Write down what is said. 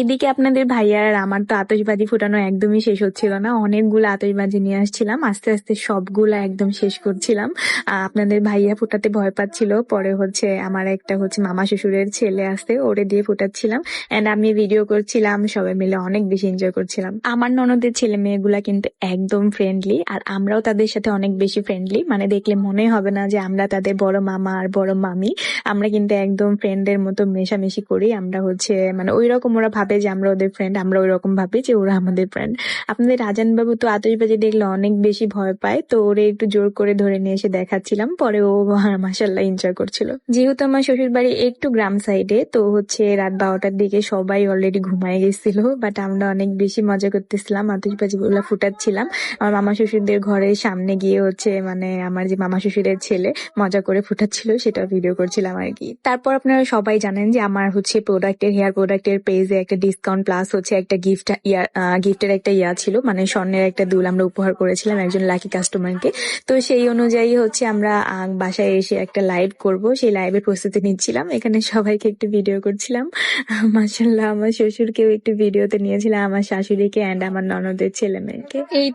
এদিকে আপনাদের ভাইয়ার আর আমার তো আতশবাজি ফুটানো একদমই শেষ হচ্ছিল না। অনেকগুলো আতশবাজি নিয়ে আসছিলাম, আস্তে আস্তে সবগুলা একদম শেষ করছিলাম। আপনাদের ভাইয়া ফুটাতে ভয় পাচ্ছিল, পরে আমার একটা মামা শ্বশুরের ছেলে আছে, ওরে দিয়ে ফুটাচ্ছিলাম এন্ড আমি ভিডিও করছিলাম। সবাই মিলে অনেক বেশি এনজয় করছিলাম। আমার ননদের ছেলে মেয়েগুলা কিন্তু একদম ফ্রেন্ডলি, আর আমরাও তাদের সাথে অনেক বেশি ফ্রেন্ডলি। মানে দেখলে মনে হবে না যে আমরা তাদের বড় মামা আর বড় মামি। আমরা কিন্তু একদম ফ্রেন্ডের মতো মেশামেশি করি। আমরা মানে ওই রকম, ওরা ভাবে যে আমরা ওদের ফ্রেন্ড, আমরা ওই রকম ভাবি যে ওরা আমাদের ফ্রেন্ড। আপনাদের রাজান বাবু তো আতশবাজি দেখলে অনেক বেশি ভয় পায়, তো ওরে একটু জোর করে ধরে নিয়ে এসে দেখাচ্ছিলাম, পরে ও মাশাআল্লাহ এনজয় করছিল। যেহেতু আমার শ্বশুর বাড়ি একটু গ্রাম সাইডে, তো রাত 12টার দিকে সবাই অলরেডি ঘুমায় গেছিল, বাট আমরা অনেক বেশি মজা করতেছিলাম, আতশবাজি গুলা ফুটাচ্ছিলাম। আমার মামা শ্বশুরদের ঘরের সামনে গিয়ে মানে আমার যে মামা শ্বশুরের ছেলে মজা করে ফুটাচ্ছিল, সেটা ভিডিও করছিলাম আর কি। তারপর আপনারা সবাই জানেন যে আমার হেয়ার প্রোডাক্টের পেজে একটা ডিসকাউন্ট প্লাস একটা গিফটের একটা ছিল, মানে স্বর্ণের একটা দুল আমরা উপহার করেছিলাম একজন লাকি কাস্টমারকে। তো সেই অনুযায়ী আমরা বাসায় এসে একটা লাইভ করব, সেই লাইভের প্রস্তুতি নিচ্ছিলাম। এখানে সবাইকে একটু ভিডিও করছিলাম। মাশাআল্লাহ আমার শ্বশুরকেও একটু ভিডিওতে নিয়েছিলাম, আমার শাশুড়িকে এন্ড আমার ননদের ছেলে মেয়েকে। এই